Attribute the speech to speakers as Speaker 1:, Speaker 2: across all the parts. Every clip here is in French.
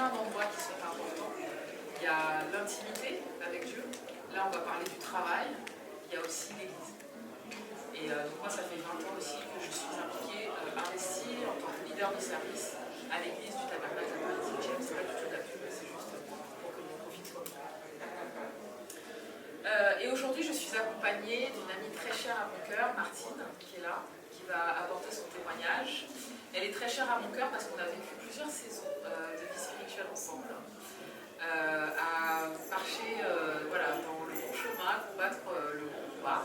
Speaker 1: plein d'endroits qui sont importants. Il y a l'intimité avec Dieu. Là, on va parler du travail. Il y a aussi l'Église. Et donc moi, ça fait 20 ans aussi que je suis impliquée, investie en tant que leader de service à l'Église du Tabernacle à Paris 18e. C'est pas du tout de la pub, c'est juste pour que mon profit soit bon. Et aujourd'hui, je suis accompagnée d'une amie très chère à mon cœur, Martine, qui est là, qui va apporter son témoignage. Elle est très chère à mon cœur parce qu'on a vécu plusieurs saisons de vie spirituelle ensemble, à marcher voilà, dans le bon chemin, à combattre le bon combat.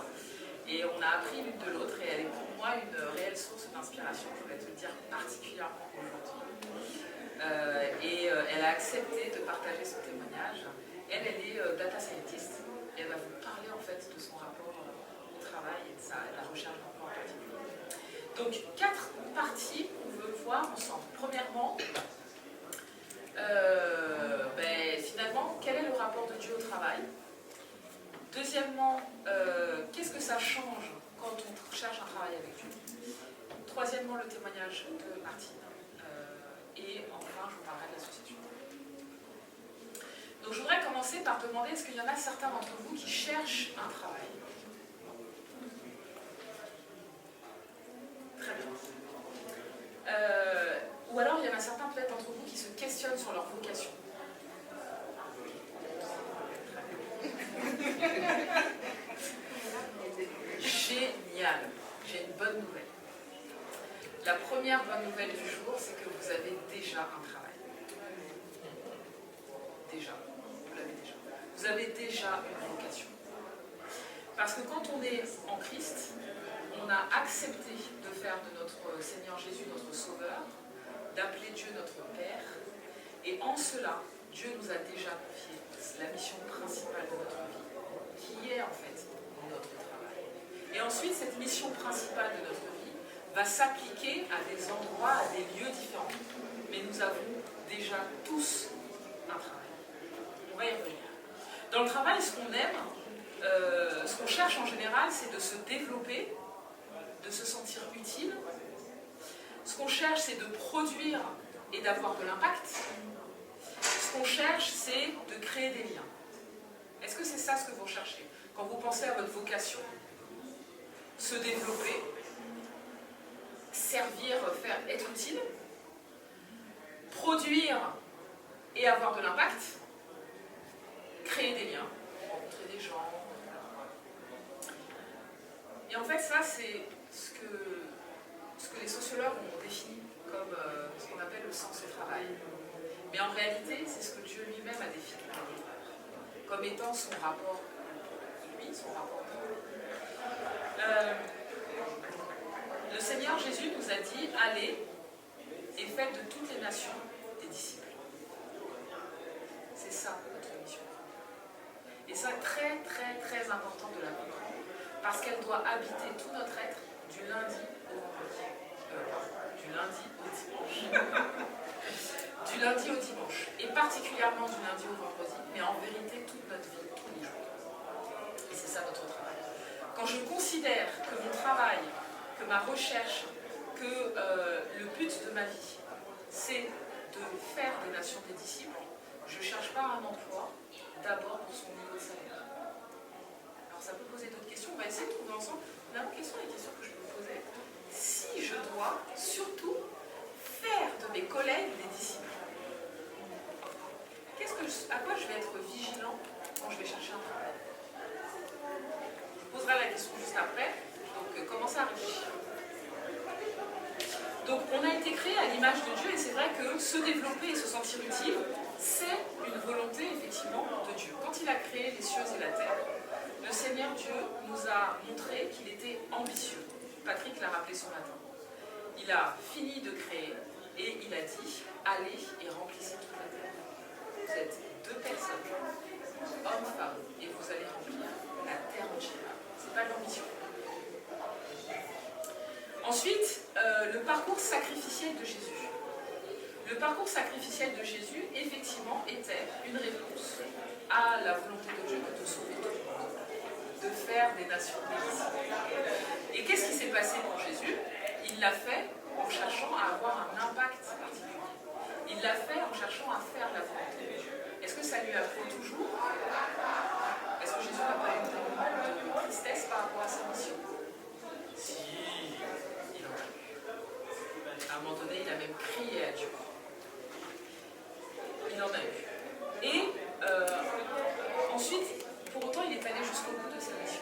Speaker 1: Et on a appris l'une de l'autre, et elle est pour moi une réelle source d'inspiration, je voulais te le dire particulièrement aujourd'hui. Elle a accepté de partager son témoignage. Elle est data scientist, et elle va vous parler en fait de son rapport au travail et de la recherche d'emploi en particulier. Donc, 4 parties qu'on veut voir ensemble. Premièrement, finalement, quel est le rapport de Dieu au travail? Deuxièmement, qu'est-ce que ça change quand on cherche un travail avec Dieu? Troisièmement, le témoignage de Martine. Et enfin, je vous parlerai de l'association. Donc je voudrais commencer par demander, est-ce qu'il y en a certains d'entre vous qui cherchent un travail? Très bien. Ou alors il y en a certains peut-être d'entre vous qui se questionnent sur leur vocation. Génial, j'ai une bonne nouvelle. La première bonne nouvelle du jour, c'est que vous avez déjà un travail. Déjà, vous l'avez déjà. Vous avez déjà une vocation. Parce que quand on est en Christ, on a accepté de faire de notre Seigneur Jésus notre Sauveur, d'appeler Dieu notre Père, et en cela, Dieu nous a déjà confié la mission principale de notre vie, qui est en fait notre travail. Et ensuite, cette mission principale de notre vie va s'appliquer à des endroits, à des lieux différents. Mais nous avons déjà tous un travail. On va y revenir. Dans le travail, ce qu'on aime, ce qu'on cherche en général, c'est de se développer, de se sentir utile. Ce qu'on cherche, c'est de produire et d'avoir de l'impact. Ce qu'on cherche, c'est de créer des liens. Est-ce que c'est ça ce que vous recherchez? Quand vous pensez à votre vocation, se développer, servir, être utile, produire et avoir de l'impact, créer des liens, rencontrer des gens. Et en fait, ça, c'est ce que les sociologues ont défini comme ce qu'on appelle le sens au travail. Mais en réalité, c'est ce que Dieu lui-même a défini comme étant son rapport, lui, son rapport. Le Seigneur Jésus nous a dit, allez et faites de toutes les nations des disciples. C'est ça notre mission. Et ça, très très très important de la comprendre, parce qu'elle doit habiter tout notre être du lundi au vendredi. Du lundi au dimanche. Du lundi au dimanche. Et particulièrement du lundi au vendredi, mais en vérité toute notre vie, tous les jours. Et c'est ça notre travail. Quand je considère que mon travail, que ma recherche, que le but de ma vie, c'est de faire des nations des disciples, je ne cherche pas un emploi d'abord pour son niveau de salaire. Alors ça peut poser d'autres questions, on va essayer de trouver ensemble. Première question, les questions que je peux vous poser. Si je dois surtout faire de mes collègues des disciples, à quoi je vais être vigilant quand je vais chercher un travail? Je poserai la question juste après, donc commencez à réfléchir. Donc on a été créé à l'image de Dieu, et c'est vrai que se développer et se sentir utile, c'est une volonté effectivement de Dieu. Quand il a créé les cieux et la terre, le Seigneur Dieu nous a montré qu'il était ambitieux. Patrick l'a rappelé ce matin. Il a fini de créer et il a dit, allez et remplissez toute la terre. Vous êtes 2 personnes, hommes, femmes, et vous allez remplir la terre entière. C'est pas l'ambition. Ensuite, le parcours sacrificiel de Jésus. Le parcours sacrificiel de Jésus, effectivement, était une réponse à la volonté de Dieu de sauver tout le monde, de faire des nations des disciples. Et qu'est-ce qui s'est passé pour Jésus? Il l'a fait en cherchant à avoir un impact particulier. Il l'a fait en cherchant à faire la il a même crié à Dieu. Il en a eu. Et ensuite, pour autant, il est allé jusqu'au bout de sa mission.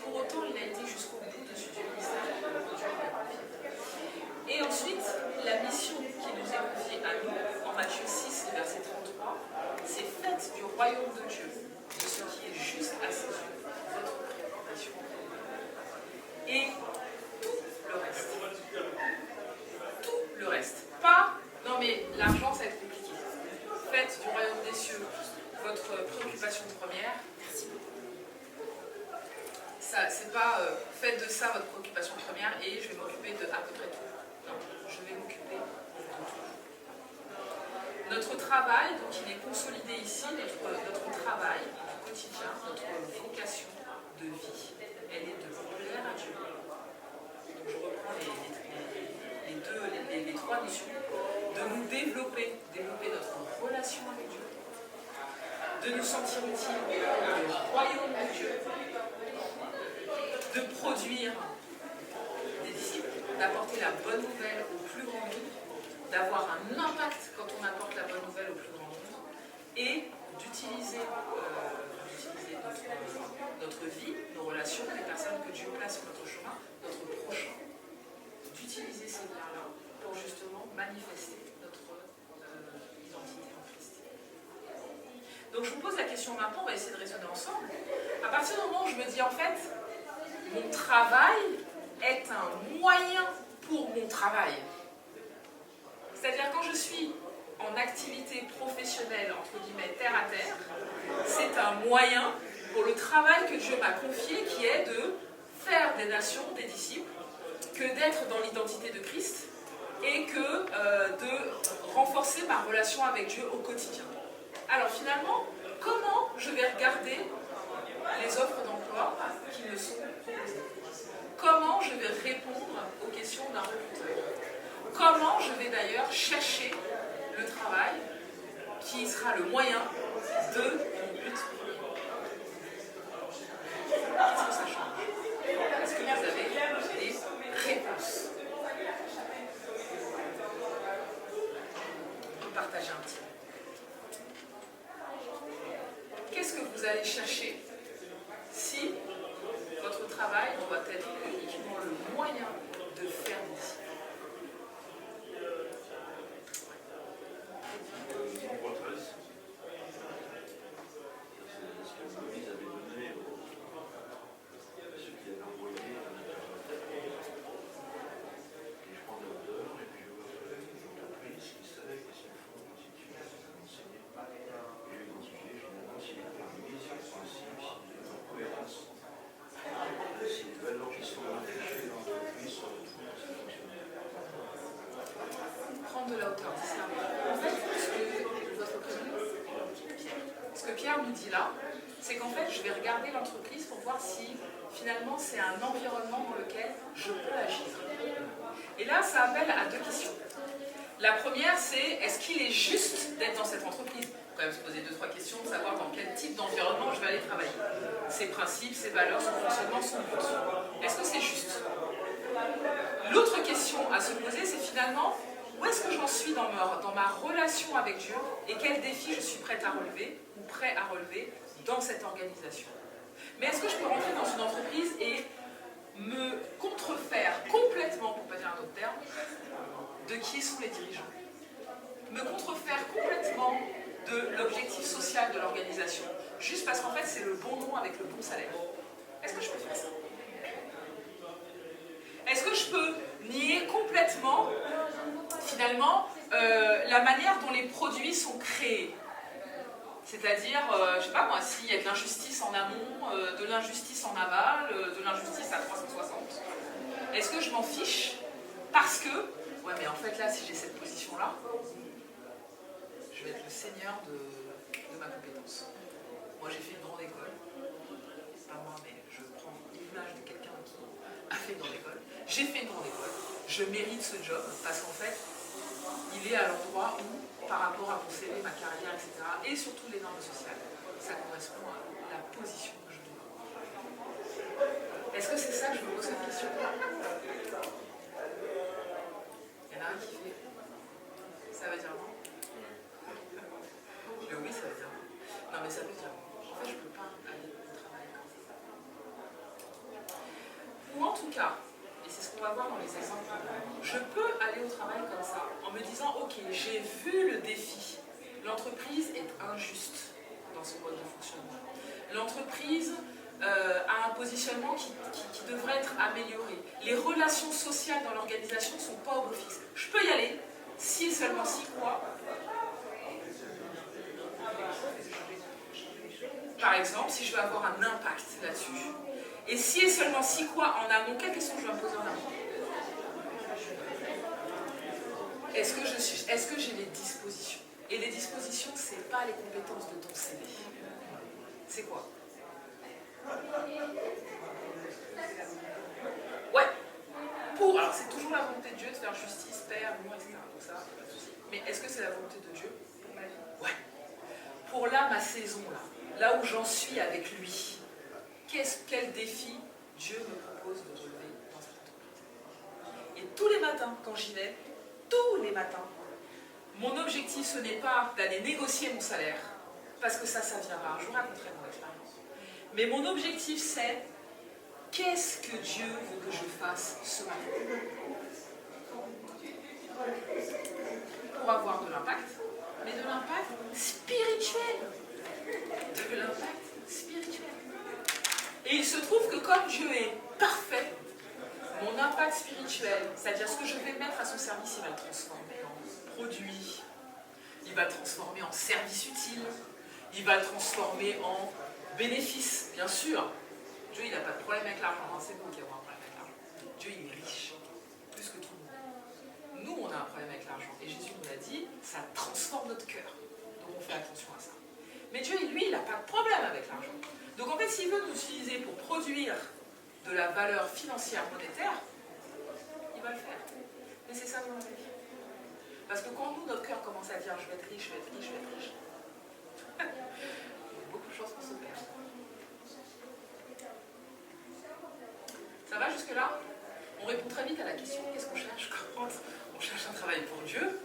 Speaker 1: Pour autant, il a été jusqu'au bout de ce ministère que Dieu lui a confié. Et ensuite, la mission qui nous est confiée à nous, en Matthieu 6, verset 33, c'est faites du royaume de Dieu, de ce qui est juste à ses yeux, votre préoccupation. Et tout le reste, pas, non mais l'argent ça va être compliqué. Faites du royaume des cieux votre préoccupation première. Ça, c'est pas faites de ça votre préoccupation première et je vais m'occuper de à peu près tout. Non, je vais m'occuper de tout. Notre travail, donc il est consolidé ici, notre travail du quotidien, notre vocation de vie, elle est de plaire à Dieu. Donc je reprends les trois notions, de nous développer notre relation avec Dieu, de nous sentir utiles au royaume de Dieu, de produire des disciples, d'apporter la bonne nouvelle au plus grand nombre, d'avoir un impact quand on apporte la bonne nouvelle au plus grand nombre, et d'utiliser notre vie, nos relations, les personnes que Dieu place sur notre chemin, notre prochain, d'utiliser ces liens-là pour justement manifester notre identité en Christ. Donc je vous pose la question maintenant, on va essayer de raisonner ensemble. À partir du moment où je me dis en fait, mon travail est un moyen pour mon travail. C'est-à-dire quand je suis en activité professionnelle, entre guillemets, terre à terre, c'est un moyen pour le travail que Dieu m'a confié, qui est de faire des nations, des disciples, que d'être dans l'identité de Christ et que de renforcer ma relation avec Dieu au quotidien. Alors finalement, comment je vais regarder les offres d'emploi qui me sont proposées? Comment je vais répondre aux questions d'un recruteur? Comment je vais d'ailleurs chercher le travail qui sera le moyen de mon but? Est-ce que ça change? Est-ce que vous avez des réponses? On peut partager un petit peu. Qu'est-ce que vous allez chercher si votre travail doit être uniquement le moyen de faire des disciples? De la hauteur, c'est ça. En fait, ce que Pierre nous dit là, c'est qu'en fait, je vais regarder l'entreprise pour voir si finalement c'est un environnement dans lequel je peux agir. Et là, ça appelle à deux questions. La première, c'est est-ce qu'il est juste d'être dans cette entreprise? Il faut quand même se poser 2-3 questions, de savoir dans quel type d'environnement je vais aller travailler. Ses principes, ses valeurs, son fonctionnement, son but. Est-ce que c'est juste? L'autre question à se poser, c'est finalement où est-ce que j'en suis dans ma relation avec Dieu et quels défis je suis prête à relever ou prêt à relever dans cette organisation. Mais est-ce que je peux rentrer dans une entreprise et me contrefaire complètement, pour ne pas dire un autre terme, de qui sont les dirigeants? Me contrefaire complètement de l'objectif social de l'organisation, juste parce qu'en fait c'est le bon nom avec le bon salaire. Est-ce que je peux faire ça? Est-ce que je peux nier complètement, finalement, la manière dont les produits sont créés? C'est-à-dire, je ne sais pas moi, s'il y a de l'injustice en amont, de l'injustice en aval, de l'injustice à 360. Est-ce que je m'en fiche parce que, ouais mais en fait là, si j'ai cette position-là, je vais être le seigneur de ma compétence. Moi j'ai fait une grande école, pas moi mais je prends l'image de quelqu'un qui a fait une grande école. J'ai fait une grande école, je mérite ce job parce qu'en fait, il est à l'endroit où, par rapport à mon CV, ma carrière, etc., et surtout les normes sociales, ça correspond à la position que je dois avoir. Est-ce que c'est ça que je me pose cette question? Il y en a un qui cas, et c'est ce qu'on va voir dans les exemples, je peux aller au travail comme ça, en me disant, ok, j'ai vu le défi. L'entreprise est injuste dans son mode de fonctionnement. L'entreprise a un positionnement qui devrait être amélioré. Les relations sociales dans l'organisation ne sont pas au beau fixe. Je peux y aller, si et seulement si quoi. Par exemple, si je veux avoir un impact là-dessus. Et si et seulement si quoi en amont, quelle question je dois me poser en amont? Est-ce que j'ai les dispositions? Et les dispositions, ce n'est pas les compétences de ton CV. C'est quoi? Ouais. Alors c'est toujours la volonté de Dieu de faire justice, paix, amour, etc. Donc ça, pas de souci. Mais est-ce que c'est la volonté de Dieu pour ma vie? Ouais. Pour là, ma saison, là où j'en suis avec lui, quel défi Dieu me propose de relever dans cette entreprise? Et tous les matins, quand j'y vais, tous les matins, mon objectif, ce n'est pas d'aller négocier mon salaire, parce que ça viendra. Je vous raconterai mon expérience. Mais mon objectif, c'est qu'est-ce que Dieu veut que je fasse ce matin pour avoir de l'impact, mais de l'impact spirituel. De l'impact spirituel. Et il se trouve que comme Dieu est parfait, mon impact spirituel, c'est-à-dire ce que je vais mettre à son service, il va le transformer en produit, il va le transformer en service utile, il va le transformer en bénéfice, bien sûr. Dieu, il n'a pas de problème avec l'argent, hein. C'est nous qui avons un problème avec l'argent. Dieu, il est riche, plus que tout le monde. Nous, on a un problème avec l'argent. Et Jésus nous l'a dit, ça transforme notre cœur. Donc on fait attention à ça. Mais Dieu, lui, il n'a pas de problème avec l'argent. Donc en fait, s'il veut nous utiliser pour produire de la valeur financière monétaire, il va le faire. Mais c'est ça mon avis. Parce que quand nous, notre cœur commence à dire je vais être riche, je vais être riche, je vais être riche, il y a beaucoup de choses qu'on se perd. Ça va jusque-là? On répond très vite à la question qu'est-ce qu'on cherche quand on cherche un travail pour Dieu?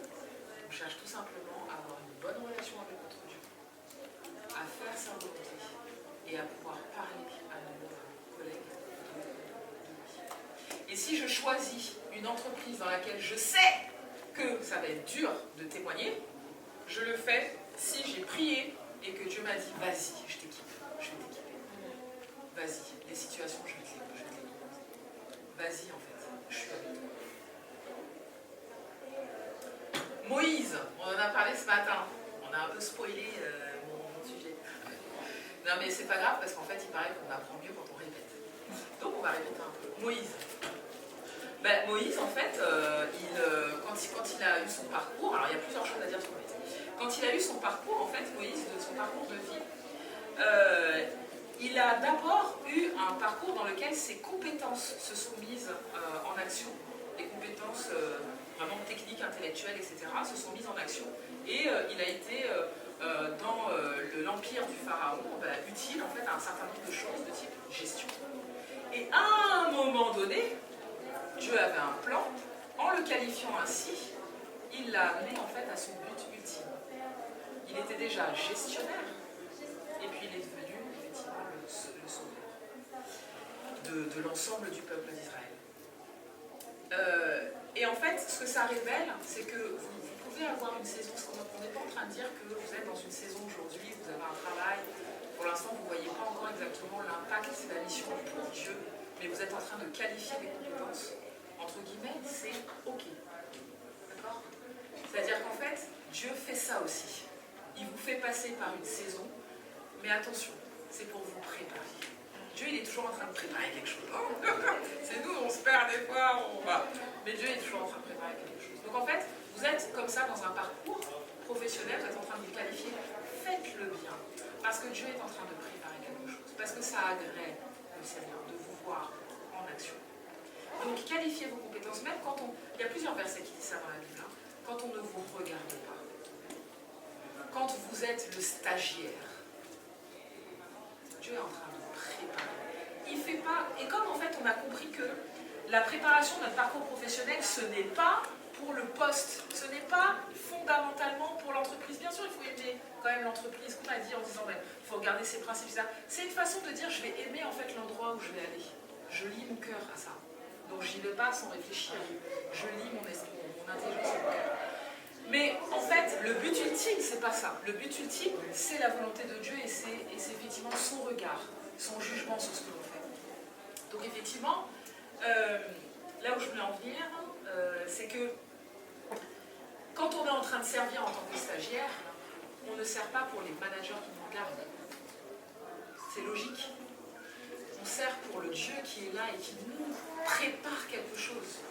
Speaker 1: On cherche tout simplement à avoir une bonne relation avec notre Dieu, à faire sa volonté et à pouvoir parler à nos collègues de lui. Et si je choisis une entreprise dans laquelle je sais que ça va être dur de témoigner, je le fais si j'ai prié et que Dieu m'a dit vas-y, je t'équipe, je vais t'équiper. Vas-y, les situations, je vais te les vas-y, en fait, je suis avec toi. Moïse, on en a parlé ce matin. On a un peu spoilé mon sujet. Non, mais c'est pas grave parce qu'en fait, il paraît qu'on apprend mieux quand on répète. Donc, on va répéter un peu. Moïse. Moïse, en fait, quand il a eu son parcours, alors il y a plusieurs choses à dire sur Moïse. Quand il a eu son parcours, en fait, Moïse, de son parcours de vie, il a d'abord eu un parcours dans lequel ses compétences se sont mises en action. Les compétences vraiment techniques, intellectuelles, etc. se sont mises en action. Et il a été dans l'empire du pharaon utile en fait, à un certain nombre de choses de type gestion. Et à un moment donné, Dieu avait un plan. En le qualifiant ainsi, il l'a amené en fait à son but ultime. Il était déjà gestionnaire et puis il est devenu effectivement le sauveur de l'ensemble du peuple d'Israël. Et en fait, ce que ça révèle, c'est que vous pouvez avoir une saison, on n'est pas en train de dire que vous êtes dans une saison aujourd'hui, vous avez un travail, pour l'instant vous ne voyez pas encore exactement l'impact de la mission pour Dieu, mais vous êtes en train de qualifier des compétences, entre guillemets, c'est OK. D'accord? C'est-à-dire qu'en fait, Dieu fait ça aussi. Il vous fait passer par une saison, mais attention, c'est pour vous préparer. Dieu, il est toujours en train de préparer quelque chose. C'est nous, on se perd des fois, on va. Mais Dieu est toujours en train de préparer quelque chose. Donc en fait, vous êtes comme ça dans un parcours professionnel, vous êtes en train de le qualifier, faites-le bien. Parce que Dieu est en train de préparer quelque chose. Parce que ça agrée le Seigneur de vous voir en action. Donc qualifiez vos compétences, même quand on... Il y a plusieurs versets qui disent ça dans la Bible. Hein, quand on ne vous regarde pas. Quand vous êtes le stagiaire. Dieu est en train de préparer. Il fait pas... Et comme en fait on a compris que la préparation de notre parcours professionnel, ce n'est pas pour le poste, ce n'est pas fondamentalement pour l'entreprise. Bien sûr, il faut aimer quand même l'entreprise, qu'on a dit en disant, il faut regarder ses principes, ça. C'est une façon de dire, je vais aimer en fait l'endroit où je vais aller. Je lie mon cœur à ça. Donc j'y vais pas sans réfléchir. Je lis mon esprit, mon intelligence et mon cœur. Mais en fait, le but ultime, c'est pas ça. Le but ultime, c'est la volonté de Dieu et c'est effectivement son regard, son jugement sur ce que l'on fait. Donc effectivement, là où je voulais en venir, c'est que quand on est en train de servir en tant que stagiaire, on ne sert pas pour les managers qui nous regardent. C'est logique. On sert pour le Dieu qui est là et qui nous prépare quelque chose.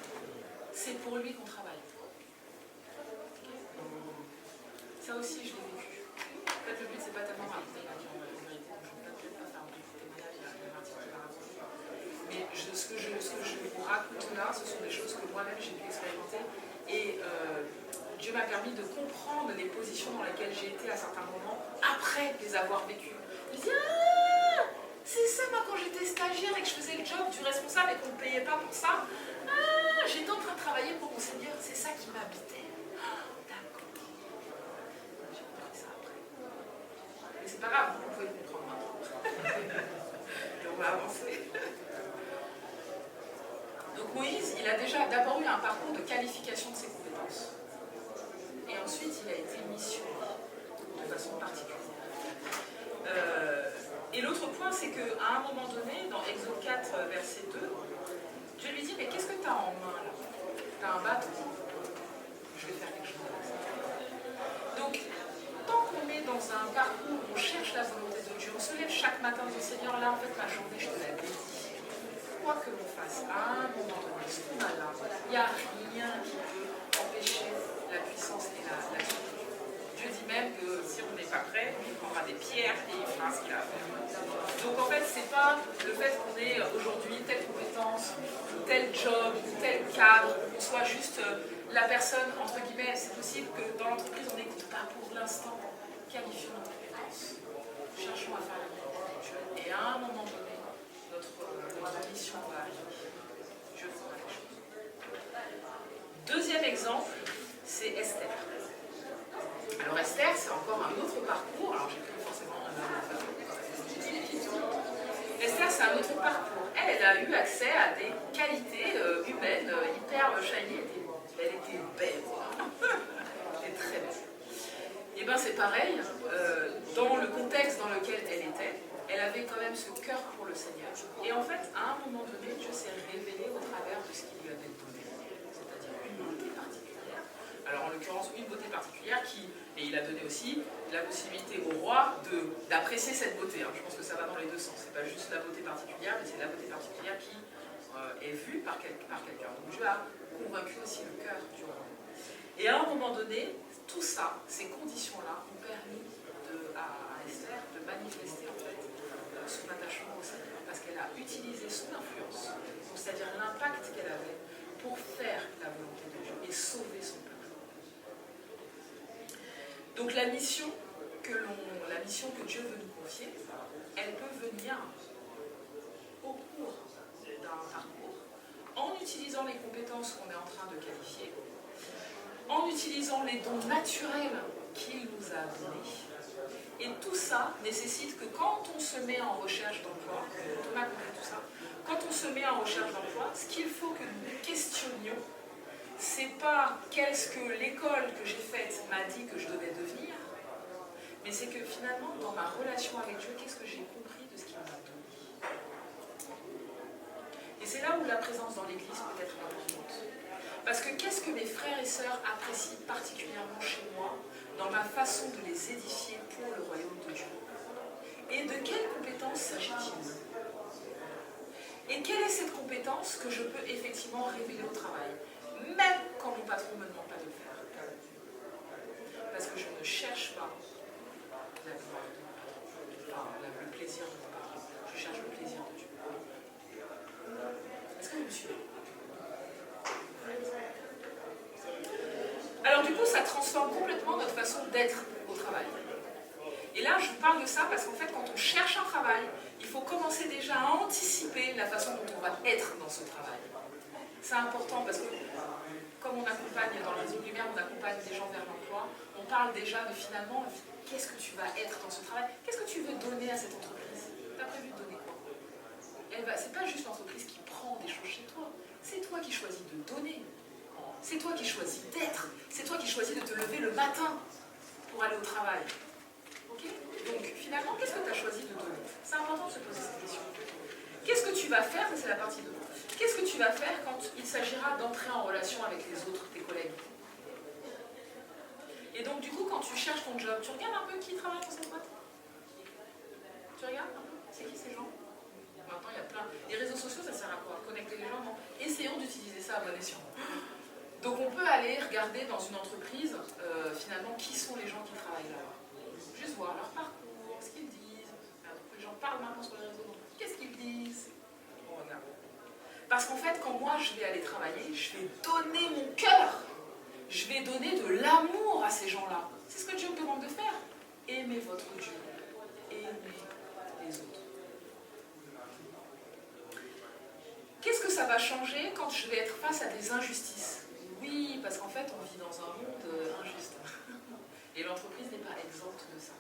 Speaker 1: C'est pour lui qu'on travaille. Ça aussi, je l'ai vécu. En fait, le but, c'est pas tellement raconter la vérité. Je ne vais peut-être pas faire beaucoup de témoignages, il y a un article qui va raconter. Mais ce que je vous raconte là, ce sont des choses que moi-même j'ai pu expérimenter. Et Dieu m'a permis de comprendre les positions dans lesquelles j'ai été à certains moments après les avoir vécues. Je me dis, ah, c'est ça, moi, quand j'étais stagiaire et que je faisais le job du responsable et qu'on ne me payait pas pour ça, ah, j'étais en train de travailler pour mon Seigneur, c'est ça qui m'habitait. D'accord. J'ai compris ça après. Mais c'est pas grave, vous pouvez le comprendre maintenant. Et on va avancer. Donc Moïse, il a déjà d'abord eu un parcours de qualification de ses compétences. Et ensuite, il a été missionné de façon particulière. Et l'autre point, c'est qu'à un moment donné, dans Exode 4, verset 2, Dieu lui dit, mais qu'est-ce que tu as en main là? Tu as un bâton? Je vais faire quelque chose avec ça. Donc, tant qu'on est dans un parcours où on cherche la volonté de Dieu, on se lève chaque matin en disant, Seigneur, là, en fait, ma journée, je te la dédie. Quoi que l'on fasse, à un moment donné, ce qu'on a là, il n'y a rien qui peut empêcher la puissance et la suite. Dieu dit même que si on n'est pas prêt, il prendra des pierres et il fera ce qu'il a à faire. Donc en fait, c'est pas le fait qu'on ait aujourd'hui telle compétence, tel job, tel cadre, qu'on soit juste la personne, entre guillemets, c'est possible que dans l'entreprise, on n'écoute pas pour l'instant. Qualifions nos compétences. Cherchons à faire la volonté de Dieu. Et à un moment donné, notre mission va arriver. Dieu fera quelque chose. Deuxième exemple, c'est Esther. Alors Esther, c'est encore un autre parcours. Alors j'ai pris forcément un autre. Esther, c'est un autre parcours. Elle a eu accès à des qualités humaines hyper shiny. Elle était belle. Elle était très belle. Et bien c'est pareil, dans le contexte dans lequel elle était, elle avait quand même ce cœur pour le Seigneur. Et en fait, à un moment donné, Dieu s'est révélé au travers de ce qu'il lui avait donné, c'est-à-dire une beauté particulière. Alors en l'occurrence, une beauté particulière et il a donné aussi la possibilité au roi d'apprécier cette beauté. Je pense que ça va dans les deux sens. C'est pas juste la beauté particulière, mais c'est la beauté particulière qui est vue par quelqu'un. Donc Dieu a convaincu aussi le cœur du roi. Et à un moment donné, tout ça, ces conditions-là, ont permis à Esther de manifester en fait son attachement au Seigneur, parce qu'elle a utilisé son influence, c'est-à-dire l'impact qu'elle avait, pour faire la volonté de Dieu et sauver son peuple. Donc la mission que Dieu veut nous confier, elle peut venir au cours d'un parcours, en utilisant les compétences qu'on est en train de qualifier, en utilisant les dons naturels qu'il nous a donnés. Et tout ça nécessite que quand on se met en recherche d'emploi, Thomas a compris tout ça, quand on se met en recherche d'emploi, ce qu'il faut que nous questionnions, c'est pas qu'est-ce que l'école que j'ai faite m'a dit que je devais devenir, mais c'est que finalement, dans ma relation avec Dieu, qu'est-ce que j'ai compris de ce qu'il m'a donné. Et c'est là où la présence dans l'Église peut être importante. Parce que qu'est-ce que mes frères et sœurs apprécient particulièrement chez moi dans ma façon de les édifier pour le royaume de Dieu? Et de quelle compétence s'agit-il? Et quelle est cette compétence que je peux effectivement révéler au travail, même quand mon patron ne me demande pas de le faire? Parce que je ne cherche pas la gloire de mon patron, enfin, le plaisir de mon patron. Je cherche le plaisir de Dieu. Est-ce que vous me suivez? Alors du coup, ça transforme complètement notre façon d'être au travail. Et là, je vous parle de ça parce qu'en fait, quand on cherche un travail, il faut commencer déjà à anticiper la façon dont on va être dans ce travail. C'est important parce que, comme on accompagne dans le réseau Lumière, on accompagne des gens vers l'emploi, on parle déjà de finalement, qu'est-ce que tu vas être dans ce travail? Qu'est-ce que tu veux donner à cette entreprise? Tu as prévu de donner quoi? C'est pas juste l'entreprise qui prend des choses chez toi, C'est toi qui choisis de donner. C'est toi qui choisis d'être. C'est toi qui choisis de te lever le matin pour aller au travail. Ok? Donc finalement, qu'est-ce que tu as choisi de donner? C'est important de se poser cette question. Qu'est-ce que tu vas faire? Ça, c'est la partie 2. Qu'est-ce que tu vas faire quand il s'agira d'entrer en relation avec les autres, tes collègues? Et donc du coup, quand tu cherches ton job, tu regardes un peu qui travaille dans cette boîte? Tu regardes un peu? C'est qui ces gens? Maintenant, il y a plein. Les réseaux sociaux, ça sert à quoi? Connecter les gens, non? Essayons d'utiliser ça à bon escient. Donc on peut aller regarder dans une entreprise, finalement, qui sont les gens qui travaillent là. Juste voir leur parcours, ce qu'ils disent. Les gens parlent maintenant sur les réseaux, donc qu'est-ce qu'ils disent? On regarde. Parce qu'en fait, quand moi je vais aller travailler, je vais donner mon cœur. Je vais donner de l'amour à ces gens-là. C'est ce que Dieu me demande de faire. Aimez votre Dieu. Aimez les autres. Qu'est-ce que ça va changer quand je vais être face à des injustices? Oui, parce qu'en fait, on vit dans un monde injuste. Et l'entreprise n'est pas exempte de ça.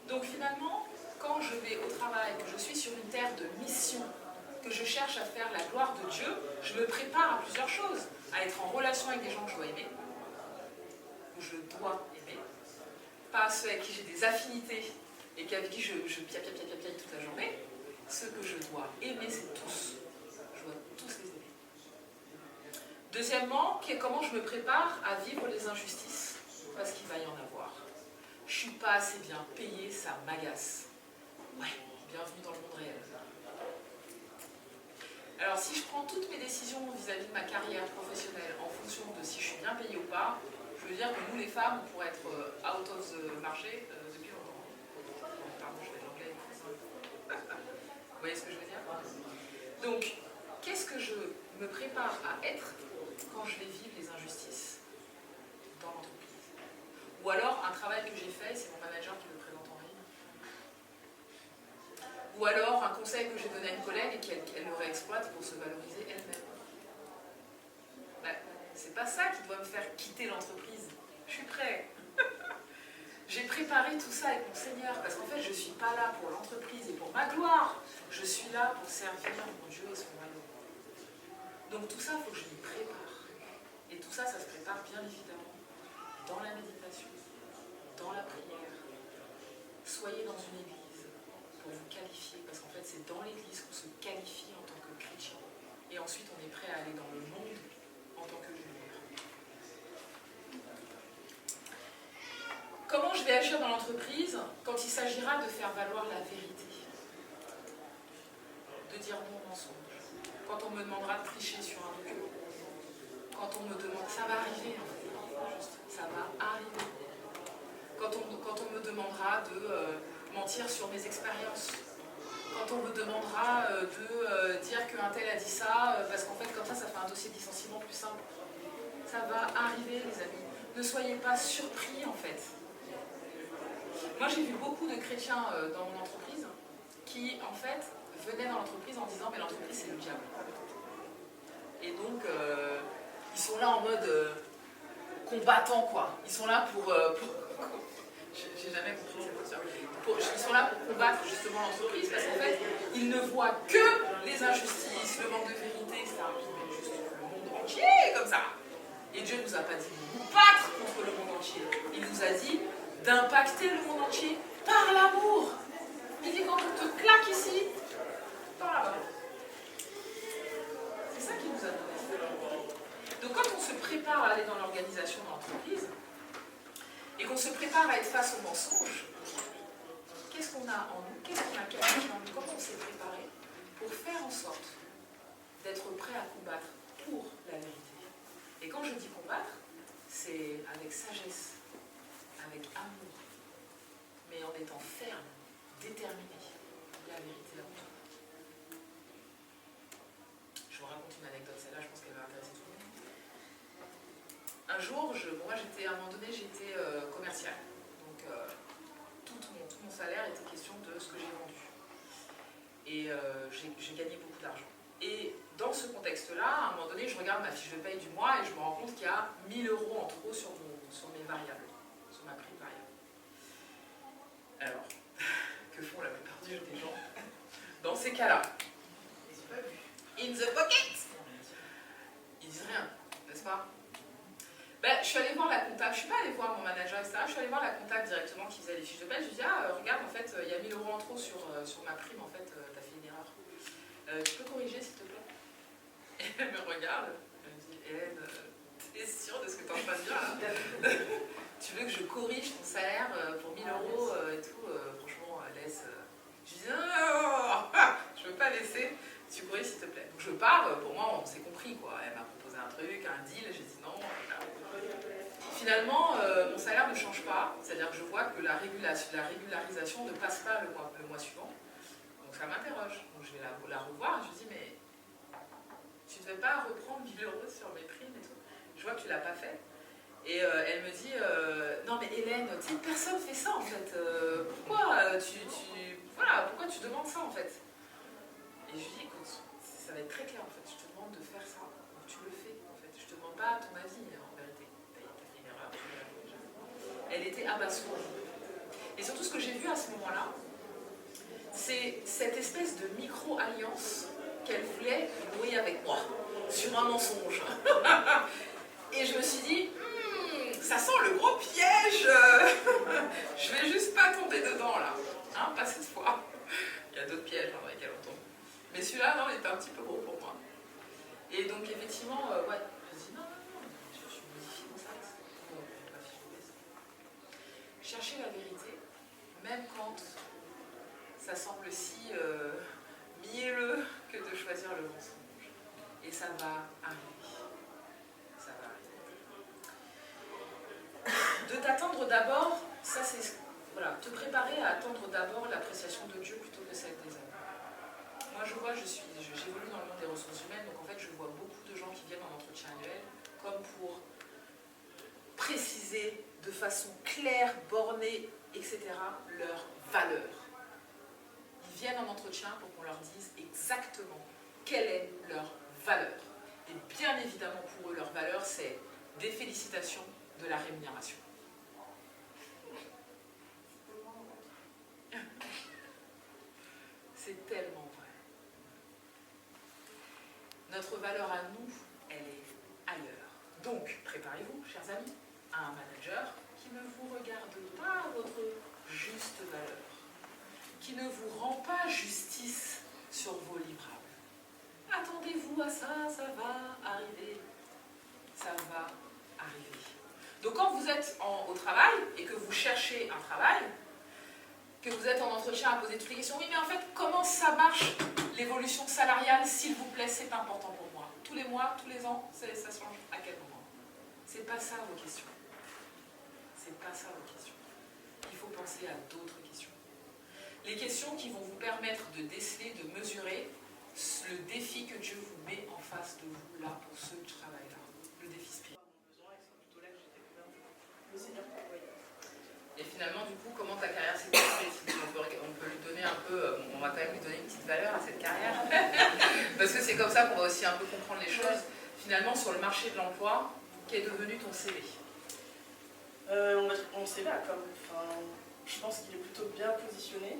Speaker 1: Donc finalement, quand je vais au travail, que je suis sur une terre de mission, que je cherche à faire la gloire de Dieu, je me prépare à plusieurs choses. À être en relation avec des gens que je dois aimer, que je dois aimer, pas ceux avec qui j'ai des affinités et avec qui je piaille toute la journée. Ceux que je dois aimer, c'est tous. Je dois tous les aimer. Deuxièmement, comment je me prépare à vivre les injustices? Parce qu'il va y en avoir. Je ne suis pas assez bien payée, ça m'agace. Ouais, bienvenue dans le monde réel. Alors si je prends toutes mes décisions vis-à-vis de ma carrière professionnelle en fonction de si je suis bien payée ou pas, je veux dire que nous les femmes, on pourrait être out of the marché depuis longtemps. Pardon, je fais de l'anglais. Vous voyez ce que je veux dire? Donc, qu'est-ce que je me prépare à être quand je vais vivre les injustices dans l'entreprise? Ou alors, un travail que j'ai fait, c'est mon manager qui me présente en ligne. Ou alors, un conseil que j'ai donné à une collègue et qu'elle le réexploite pour se valoriser elle-même. Ben, c'est pas ça qui doit me faire quitter l'entreprise. Je suis prêt. J'ai préparé tout ça avec mon Seigneur, parce qu'en fait, je ne suis pas là pour l'entreprise et pour ma gloire. Je suis là pour servir mon Dieu et son royaume. Donc tout ça, il faut que je m'y prépare. Et tout ça, ça se prépare bien évidemment dans la méditation, dans la prière. Soyez dans une église pour vous qualifier, parce qu'en fait, c'est dans l'église qu'on se qualifie en tant que chrétien. Et ensuite, on est prêt à aller dans le monde en tant que lumière. Comment je vais agir dans l'entreprise quand il s'agira de faire valoir la vérité? De dire non au mensonge. Quand on me demandera de tricher sur un document. Quand on me demande... Ça va arriver, en fait. Juste, ça va arriver. Quand on me demandera de mentir sur mes expériences. Quand on me demandera de dire qu'un tel a dit ça, parce qu'en fait, comme ça fait un dossier de licenciement plus simple. Ça va arriver, les amis. Ne soyez pas surpris, en fait. Moi, j'ai vu beaucoup de chrétiens dans mon entreprise qui, en fait, venaient dans l'entreprise en disant « mais l'entreprise, c'est le diable ». Et donc, ils sont là en mode combattant, quoi. Ils sont là pour j'ai jamais compris cette notion. Ils sont là pour combattre justement l'entreprise parce qu'en fait, ils ne voient que les injustices, le manque de vérité, etc. Mais juste le monde entier, comme ça. Et Dieu ne nous a pas dit de nous battre contre le monde entier. Il nous a dit d'impacter le monde entier par l'amour. Il dit quand on te claque ici, par là-bas. C'est ça qu'il nous a donné. Donc quand on se prépare à aller dans l'organisation de l'entreprise, et qu'on se prépare à être face au mensonge, qu'est-ce qu'on a en nous? Qu'est-ce qu'on a qualifié en nous? Comment on s'est préparé pour faire en sorte d'être prêt à combattre pour la vérité? Et quand je dis combattre, c'est avec sagesse, avec amour, mais en étant ferme, déterminé. La vérité avant tout. Je vous raconte une anecdote, celle-là, je pense qu'elle va intéresser tout le monde. Un jour, moi j'étais, à un moment donné, j'étais commerciale. Donc tout mon salaire était question de ce que j'ai vendu. Et j'ai gagné beaucoup d'argent. Et dans ce contexte-là, à un moment donné, je regarde ma fiche de paye du mois et je me rends compte qu'il y a 1 000 € en trop sur mes variables, sur ma prime variable. Alors, que font la plupart des gens dans ces cas-là? in the pocket. Ils disent rien, n'est-ce pas? Ben, je suis allée voir la comptable, je ne suis pas allée voir mon manager, etc. Je suis allée voir la comptable directement qui faisait les fiches de paie. Je lui ai dit, ah, regarde, en fait, il y a 1000 € en trop sur ma prime, en fait, tu as fait une erreur. Tu peux corriger, s'il te plaît? Et elle me regarde, elle me dit, Hélène, t'es sûre de ce que tu es en train de dire là? Tu veux que je corrige ton salaire pour 1000 € et tout? Franchement, laisse. Je dis, non, je ne veux pas laisser, tu corriges, s'il te plaît. Donc je pars, pour moi, on s'est compris, quoi. Elle m'a proposé un truc, un deal, j'ai dit non. Finalement, mon salaire ne change pas, c'est-à-dire que je vois que la régularisation ne passe pas le mois suivant. Donc ça m'interroge. Donc je vais la revoir et je lui dis, mais tu ne devais pas reprendre 1000 € sur mes primes et tout. Je vois que tu ne l'as pas fait. Et elle me dit, non mais Hélène, tu sais, personne ne fait ça en fait. Pourquoi pourquoi tu demandes ça en fait? Et je lui dis, écoute, ça va être très clair en fait. Je te demande de faire ça. Donc tu le fais en fait. Je te demande pas ton avis en vérité. Elle était abasourdie. Et surtout, ce que j'ai vu à ce moment-là, c'est cette espèce de micro-alliance qu'elle voulait nouer avec moi, sur un mensonge. Et je me suis dit, ça sent le gros piège. Je vais juste pas tomber dedans, là. Hein, pas cette fois. Il y a d'autres pièges dans lesquels on tombe. Mais celui-là, non, il était un petit peu gros pour moi. Et donc, effectivement, ouais, je me dis, non, je modifie mon salaire. Chercher la vérité, même quand ça semble si mielleux que de choisir le mensonge. Et ça va arriver. Ça va arriver. De t'attendre d'abord, ça c'est... Voilà, te préparer à attendre d'abord l'appréciation de Dieu plutôt que celle des hommes. Moi je vois, j'évolue dans le monde des ressources humaines, donc en fait je vois beaucoup de gens qui viennent en entretien annuel comme pour préciser de façon claire, bornée, etc., leurs valeurs. Ils viennent en entretien pour qu'on leur dise exactement quelle est leur valeur. Et bien évidemment pour eux, leur valeur, c'est des félicitations, de la rémunération. C'est tellement vrai. Notre valeur à nous, elle est ailleurs. Donc, préparez-vous, chers amis, à un manager qui ne vous regarde pas votre juste valeur, qui ne vous rend pas justice sur vos livrables. Attendez-vous à ça, ça va arriver. Ça va arriver. Donc quand vous êtes au travail et que vous cherchez un travail, que vous êtes en entretien à poser toutes les questions, oui mais en fait comment ça marche l'évolution salariale, s'il vous plaît, c'est important pour moi. Tous les mois, tous les ans, ça change à quel moment? C'est pas ça vos questions. C'est pas ça vos questions. Il faut penser à d'autres questions. Les questions qui vont vous permettre de déceler, de mesurer le défi que Dieu vous met en face de vous, là, pour ce travail-là. Le défi spirituel. Et finalement, du coup, comment ta carrière s'est construite? On peut lui donner un peu, on va quand même lui donner une petite valeur à cette carrière. Parce que c'est comme ça qu'on va aussi un peu comprendre les choses. Finalement, sur le marché de l'emploi, qu'est devenu ton CV?
Speaker 2: Mon CV a je pense qu'il est plutôt bien positionné,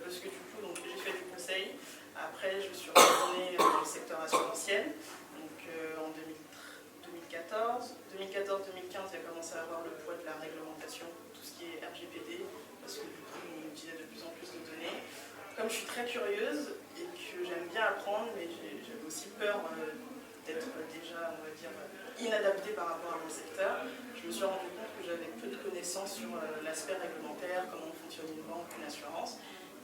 Speaker 2: parce que du coup, j'ai fait du conseil. Après, je me suis retournée dans le secteur assurantiel, donc en 2014. 2014-2015, j'ai commencé à avoir le poids de la réglementation, tout ce qui est RGPD, parce que du coup, on utilisait de plus en plus de données. Comme je suis très curieuse et que j'aime bien apprendre, mais j'avais aussi peur d'être déjà, on va dire, inadaptée par rapport à mon secteur, je me suis rendu compte que j'avais peu de connaissances sur l'aspect réglementaire, comment fonctionne une banque, une assurance.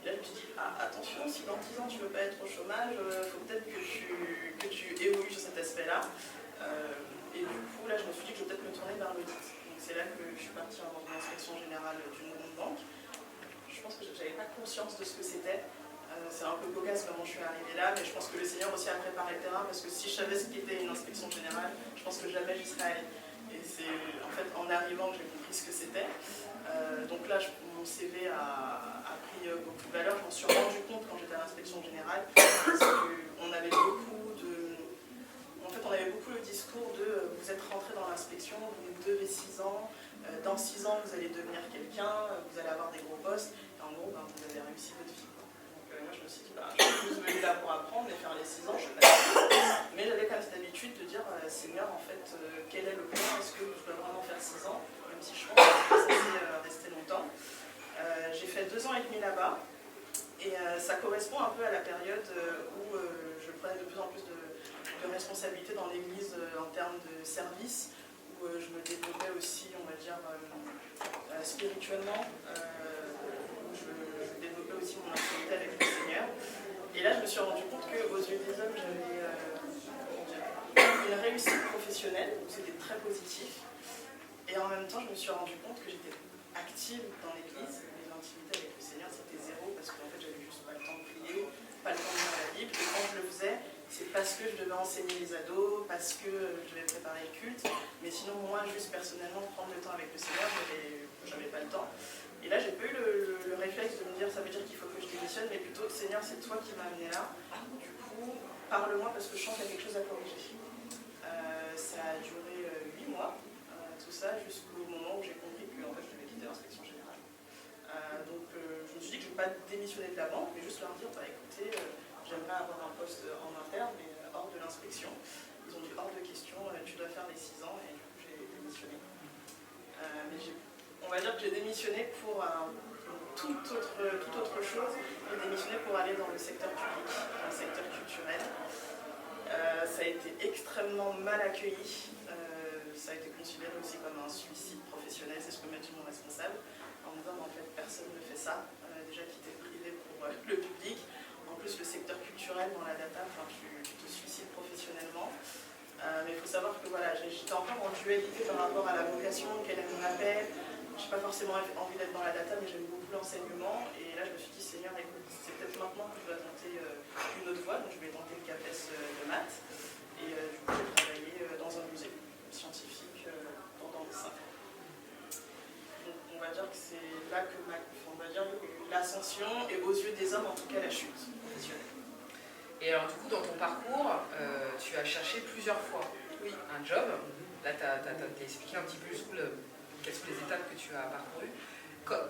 Speaker 2: Et là, je me suis dit, attention, si dans 10 ans tu ne veux pas être au chômage, il faut peut-être que tu évolues sur cet aspect-là. Et du coup, là, je me suis dit que je vais peut-être me tourner vers l'audit. Donc c'est là que je suis partie dans une inspection générale d'une grande banque. Je pense que je n'avais pas conscience de ce que c'était. C'est un peu cocasse comment je suis arrivée là, mais je pense que le Seigneur aussi a préparé le terrain, parce que si je savais ce qu'était une inspection générale, je pense que jamais j'y serais allée. Et c'est en fait en arrivant que j'ai compris ce que c'était. Donc là, mon CV a pris beaucoup de valeur. Je m'en suis rendu compte quand j'étais à l'inspection générale, parce qu'on avait beaucoup le discours de vous êtes rentré dans l'inspection, vous nous devez 6 ans, dans 6 ans vous allez devenir quelqu'un, vous allez avoir des gros postes, et en gros vous avez réussi votre vie. Donc moi, je me suis dit, bah, je suis venue là pour apprendre et faire les 6 ans, je suis pas. Mais j'avais quand même cette habitude de dire, Seigneur, en fait, quel est le plan? Est-ce que je dois vraiment faire 6 ans? Même si je pense que ça s'est resté longtemps. J'ai fait 2 ans et demi là-bas. Et ça correspond un peu à la période où je prenais de plus en plus de responsabilités dans l'Église en termes de service, où je me développais aussi, on va dire, spirituellement, où je développais aussi mon intimité avec le Seigneur. Et là, je me suis rendu compte qu'aux yeux des hommes, j'avais une réussite professionnelle, donc c'était très positif. Et en même temps, je me suis rendu compte que j'étais active dans l'Église, mais l'intimité avec le Seigneur, c'était zéro, parce qu'en fait, j'avais juste pas le temps de prier, pas le temps de lire la Bible. Et quand je le faisais, c'est parce que je devais enseigner les ados, parce que je devais préparer le culte. Mais sinon, moi, juste personnellement, prendre le temps avec le Seigneur, j'avais pas le temps. Et là, j'ai pas eu le réflexe de me dire, ça veut dire qu'il faut que je démissionne, mais plutôt, Seigneur, c'est toi qui m'as amené là. Du coup, parle-moi parce que je sens qu'il y a quelque chose à corriger. Ça a duré 8 mois, tout ça, jusqu'au moment où j'ai compris que en fait, je devais quitter l'inspection générale. Donc, je me suis dit que je ne vais pas démissionner de la banque, mais juste leur dire, bah écoutez, j'aimerais avoir un poste en interne, mais hors de l'inspection. Ils ont dit hors de question, tu dois faire les 6 ans, et du coup, j'ai démissionné. Mais on va dire que j'ai démissionné pour toute autre chose. J'ai démissionné pour aller dans le secteur public, dans le secteur culturel. Ça a été extrêmement mal accueilli. Ça a été considéré aussi comme un suicide professionnel, c'est ce que m'a dit mon responsable, en me disant en fait personne ne fait ça. Déjà quitter le privé pour le public. En plus, le secteur culturel dans la data, tu te suicides professionnellement. Mais il faut savoir que voilà, j'étais encore en dualité par rapport à la vocation, quel est mon appel. Je n'ai pas forcément envie d'être dans la data, mais j'aime beaucoup l'enseignement. Et là, je me suis dit, Seigneur, écoute, c'est peut-être maintenant que je dois tenter une autre voie. Donc, je vais tenter le CAPES de maths. Et du coup, j'ai travaillé dans un musée scientifique pendant 5 ans. Donc, on va dire que c'est là que l'ascension, et aux yeux des hommes, en tout cas, la chute professionnelle.
Speaker 1: Et alors, du coup, dans ton parcours, tu as cherché plusieurs fois un job. Là, tu as expliqué un petit peu quelles sont les étapes que tu as parcourues.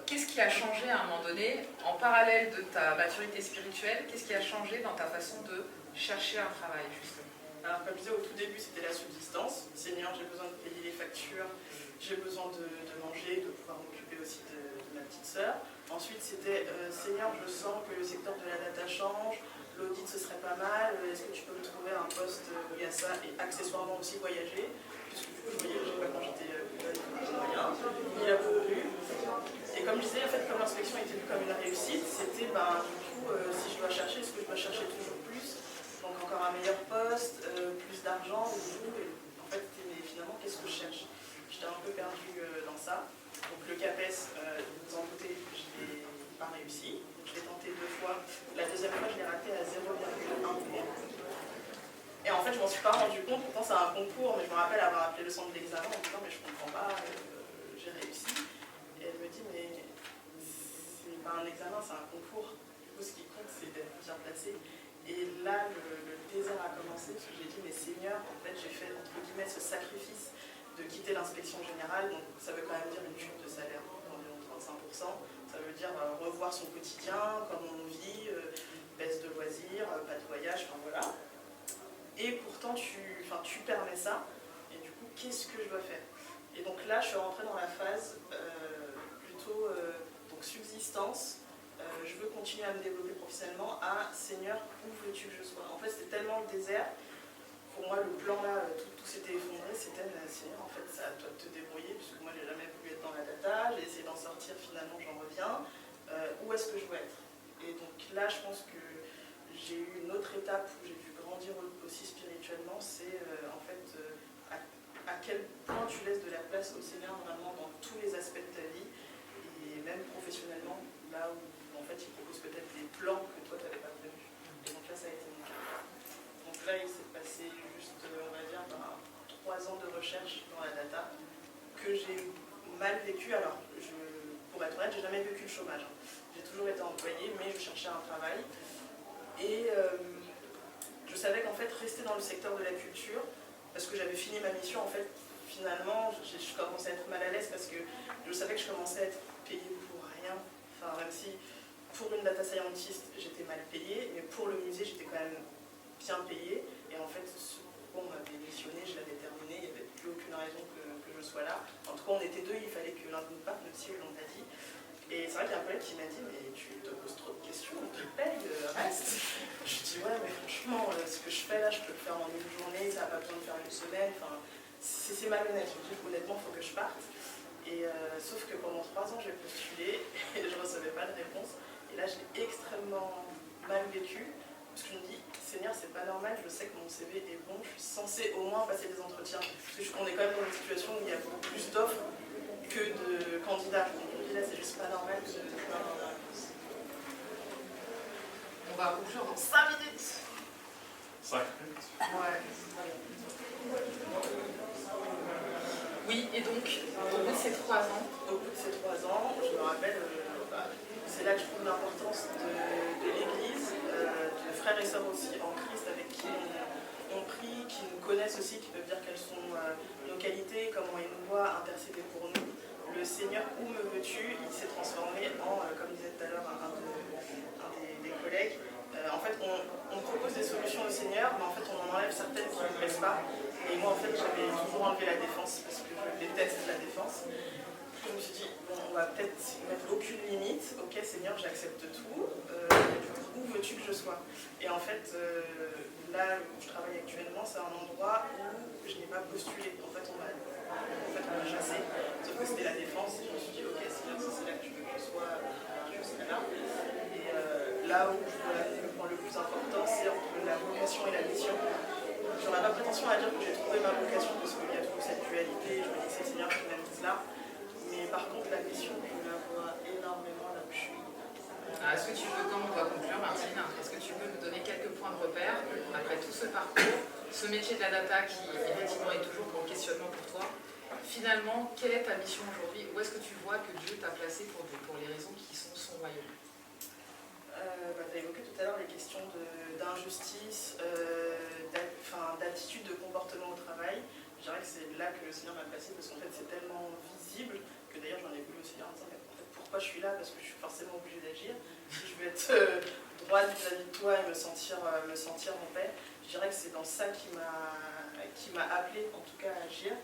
Speaker 1: Qu'est-ce qui a changé à un moment donné, en parallèle de ta maturité spirituelle, qu'est-ce qui a changé dans ta façon de chercher un travail, justement?
Speaker 2: Alors, comme je disais, au tout début, c'était la subsistance. Seigneur, j'ai besoin de payer les factures, j'ai besoin de manger, de pouvoir m'occuper aussi de ma petite sœur. Ensuite, c'était Seigneur, je sens que le secteur de la data change, l'audit ce serait pas mal, est-ce que tu peux me trouver un poste où il y a ça, et accessoirement aussi voyager, puisque du coup, je voyageais pas quand j'étais moyen. Il a pourvu. Et comme je disais, en fait, comme l'inspection était vue comme une réussite, c'était, du coup, si je dois chercher, est-ce que je dois chercher toujours plus? Donc encore un meilleur poste, plus d'argent, et en fait, mais finalement, qu'est-ce que je cherche? J'étais un peu perdue dans ça. Donc le CAPES, vous en doutez, je n'ai pas réussi. Donc, je l'ai tenté 2 fois. La deuxième fois, je l'ai raté à 0,1. Et en fait, je m'en suis pas rendu compte. Pourtant, c'est un concours, mais je me rappelle avoir appelé le centre de l'examen en me disant, mais je comprends pas, j'ai réussi. Et elle me dit, mais c'est pas un examen, c'est un concours. Du coup, ce qui compte, c'est d'être bien placé. Et là, le désert a commencé, parce que j'ai dit, mais Seigneur, en fait, j'ai fait, entre guillemets, ce sacrifice de quitter l'inspection générale. Donc, ça veut quand même dire une chute de salaire d'environ 35%. Ça veut dire revoir son quotidien, comment on vit, baisse de loisirs, pas de voyage, enfin voilà. Et pourtant, tu permets ça. Et du coup, qu'est-ce que je dois faire? Et donc là, je suis rentrée dans la phase plutôt donc subsistance. Je veux continuer à me développer professionnellement. Seigneur, où veux-tu que je sois? En fait, c'était tellement le désert. Pour moi, le plan là, tout s'était effondré. C'était, Seigneur, en fait, c'est à toi de te débrouiller, puisque moi, j'ai jamais voulu être dans la data. J'ai essayé d'en sortir, finalement, j'en reviens. Où est-ce que je veux être? Et donc là, je pense que j'ai eu une autre étape où j'ai dû grandir aussi spirituellement. C'est en fait à quel point tu laisses de la place au Seigneur vraiment dans tous les aspects de ta vie, et même professionnellement, là où en fait il propose peut-être des plans que toi tu n'avais pas prévus. Et donc là, ça a été mon cas. Donc là, il s'est passé juste, on va dire, 3 ans de recherche dans la data que j'ai mal vécu. Alors, pour être honnête, j'ai jamais vécu le chômage. J'ai toujours été employée, mais je cherchais un travail. Et je savais qu'en fait, rester dans le secteur de la culture, parce que j'avais fini ma mission, en fait, finalement, je commençais à être mal à l'aise parce que je savais que je commençais à être payée pour rien. Enfin, même si pour une data scientist, j'étais mal payée, mais pour le musée, j'étais quand même bien payée. Et en fait, on m'avait missionné, je l'avais terminé, il n'y avait plus aucune raison que je sois là. En tout cas, on était deux, il fallait que l'un de nous parte, même si on l'a dit. Et c'est vrai qu'il y a un collègue qui m'a dit, mais tu te poses trop de questions, on te paye, reste. Je dis, ouais, mais franchement, ce que je fais là, je peux le faire en une journée, ça n'a pas besoin de faire une semaine. Enfin, c'est malhonnête. Je me dis, honnêtement, il faut que je parte. Et sauf que pendant 3 ans, j'ai postulé et je ne recevais pas de réponse. Et là, je l'ai extrêmement mal vécu. Parce que je me dis, Seigneur, c'est pas normal, je sais que mon CV est bon, je suis censée au moins passer des entretiens. Parce qu'on est quand même dans une situation où il y a beaucoup plus d'offres que de candidats. Donc je me dis là, c'est juste pas normal que je ne pas avoir la réponse.
Speaker 1: On va conclure dans 5 minutes.
Speaker 3: 5 minutes.
Speaker 1: Ouais. Oui, et donc, au bout de ces 3 ans,
Speaker 2: je me rappelle, c'est là que je trouve l'importance de l'Église, de frères et sœurs aussi en Christ avec qui on prie, qui nous connaissent aussi, qui peuvent dire quelles sont nos qualités, comment ils nous voient, intercéder pour nous. Le Seigneur, où me veux-tu, il s'est transformé en, comme disait tout à l'heure un des collègues, en fait on propose des solutions au Seigneur, mais en fait on en enlève certaines qui ne me plaisent pas. Et moi en fait j'avais toujours enlevé la défense parce que je déteste la défense. Je me suis dit, bon, on va peut-être mettre aucune limite. Ok Seigneur, j'accepte tout. Où veux-tu que je sois? Et en fait, là où je travaille actuellement, c'est un endroit où je n'ai pas postulé. En fait, on m'a chassé. Sauf que c'était la défense. Et je me suis dit, ok Seigneur, si c'est là que tu veux que je sois, je serai là. Et là où le point le plus important, c'est entre la vocation et la mission. Je n'aurais pas prétention à dire que j'ai trouvé ma vocation parce qu'il y a toujours cette dualité. Je me dis que c'est le Seigneur qui m'a mise là. Mais par contre, la mission, je la vois énormément là où je suis.
Speaker 1: est-ce que tu peux, comme on doit conclure, Martine, est-ce que tu peux nous donner quelques points de repère après tout ce parcours, ce métier de la data qui effectivement est toujours en questionnement pour toi? Finalement, quelle est ta mission aujourd'hui? Où est-ce que tu vois que Dieu t'a placé pour les raisons qui sont son royaume?
Speaker 2: Tu as évoqué tout à l'heure les questions d'injustice, d'attitude, de comportement au travail. Je dirais que c'est là que le Seigneur m'a placé parce qu'en fait c'est tellement visible que d'ailleurs j'en ai voulu au Seigneur en disant en fait, pourquoi je suis là, parce que je suis forcément obligée d'agir. Si je veux être droite vis-à-vis de toi et me sentir en paix, je dirais que c'est dans ça qui m'a appelé en tout cas à agir.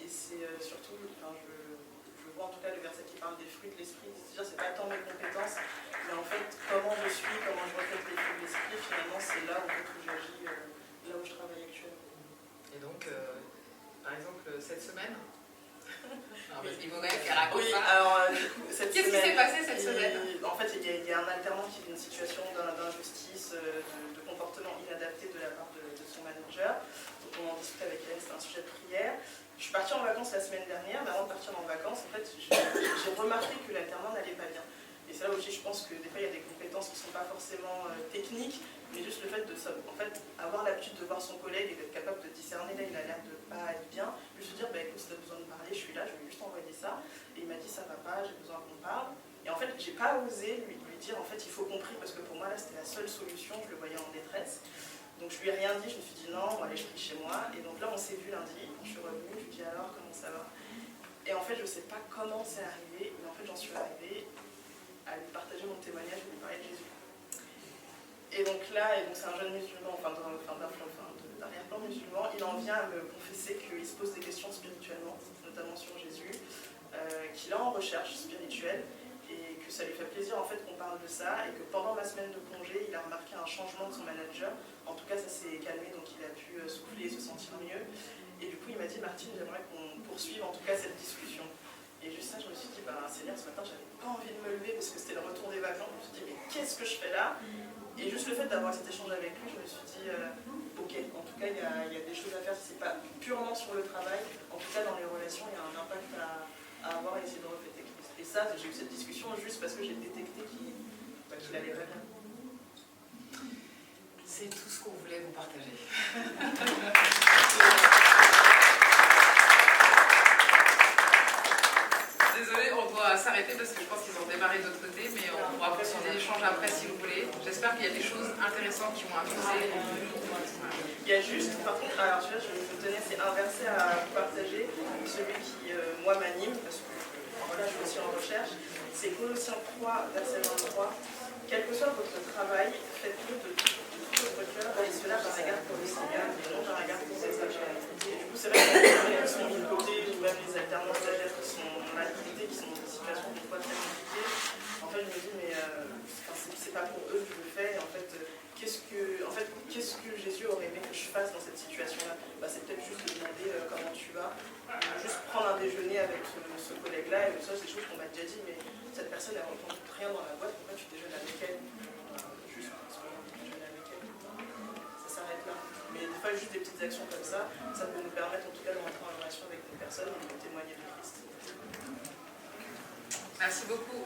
Speaker 2: Et c'est surtout, je vois en tout cas le verset qui parle des fruits de l'esprit, c'est pas tant mes compétences, mais en fait comment je suis, comment je reflète les fruits de l'esprit, finalement c'est là en fait, où j'agis, là où je travaille actuellement.
Speaker 1: Et donc, par exemple, cette semaine, non, parce qu'il faut quand même qu'elle raconte
Speaker 2: oui,
Speaker 1: ça.
Speaker 2: alors du coup, cette
Speaker 1: Qu'est-ce qui s'est passé cette semaine?
Speaker 2: En fait, il y a un alternant qui vit une situation d'injustice, de comportement inadapté de la part de son manager. Donc on en discutait avec elle, c'était un sujet de prière. Je suis partie en vacances la semaine dernière, mais avant de partir en vacances, en fait, j'ai remarqué que l'alternant n'allait pas bien. Et c'est là aussi, je pense que des fois, il y a des compétences qui ne sont pas forcément techniques, mais juste le fait de avoir l'habitude de voir son collègue et d'être capable de discerner, là, il a l'air de ne pas être bien, juste se dire, bah, écoute, si tu as besoin de parler, je suis là, je vais juste envoyer ça. Et il m'a dit, ça va pas, j'ai besoin qu'on parle. Et en fait, j'ai pas osé lui dire, en fait, il faut qu'on prie, parce que pour moi, là, c'était la seule solution, je le voyais en détresse. Donc je lui ai rien dit, je me suis dit non, bon, allez, je prie chez moi. Et donc là, on s'est vu lundi, je suis revenue, je lui ai dit alors, comment ça va? Et en fait, je sais pas comment c'est arrivé, mais en fait, j'en suis arrivée à lui partager mon témoignage, à lui parler de Jésus. Et donc là, c'est un jeune musulman, d'arrière-plan musulman, il en vient à me confesser qu'il se pose des questions spirituellement, notamment sur Jésus, qu'il est en recherche spirituelle, et que ça lui fait plaisir en fait qu'on parle de ça, et que pendant ma semaine de congé, il a remarqué un changement de son manager. En tout cas, ça s'est calmé, donc il a pu souffler et se sentir mieux. Et du coup, il m'a dit, Martine, j'aimerais qu'on poursuive en tout cas cette discussion. Et juste ça, je me suis dit, Seigneur, ce matin, j'avais pas envie de me lever parce que c'était le retour des vacances. Je me suis dit, mais qu'est-ce que je fais là? Et juste le fait d'avoir cet échange avec lui, je me suis dit, ok, en tout cas, il y a des choses à faire. Si c'est pas purement sur le travail, en tout cas, dans les relations, il y a un impact à avoir et essayer de refléter Christ. Et ça, j'ai eu cette discussion juste parce que j'ai détecté qu'il allait pas bien.
Speaker 1: C'est tout ce qu'on voulait vous partager. Désolée, on doit s'arrêter parce que je pense qu'ils ont démarré de l'autre côté, mais on pourra continuer l'échange après si vous voulez. J'espère qu'il y a des choses intéressantes qui vont infusé.
Speaker 2: Il y a juste, par contre, alors tu vois, je je tenais, c'est inversé à vous partager, celui qui, moi, m'anime, parce que voilà, je suis aussi en recherche, c'est Colossiens 3, verset 23. Quel que soit votre travail, faites-le de tout votre cœur, et cela par égard pour le Seigneur, et non par égard pour les hommes. Et du coup, c'est vrai que les journées qui sont mis de côté, ou même les alternances d'âge qui sont en activité, qui sont dans des situations des fois très compliquées, en fait, je me dis, mais c'est pas pour eux que je le fais, et en fait, qu'est-ce que Jésus aurait aimé que je fasse dans cette situation-là? C'est peut-être juste de demander comment tu vas, juste prendre un déjeuner avec ce collègue-là, et ça, c'est des choses qu'on m'a déjà dit, mais cette personne, elle ne reprend rien dans la boîte, pourquoi tu déjeunes avec elle? Juste parce que tu déjeunes avec elle. Ça s'arrête là. Mais des fois, juste des petites actions comme ça peut nous permettre en tout cas de rentrer en relation avec une personne et de témoigner de Christ.
Speaker 1: Merci beaucoup.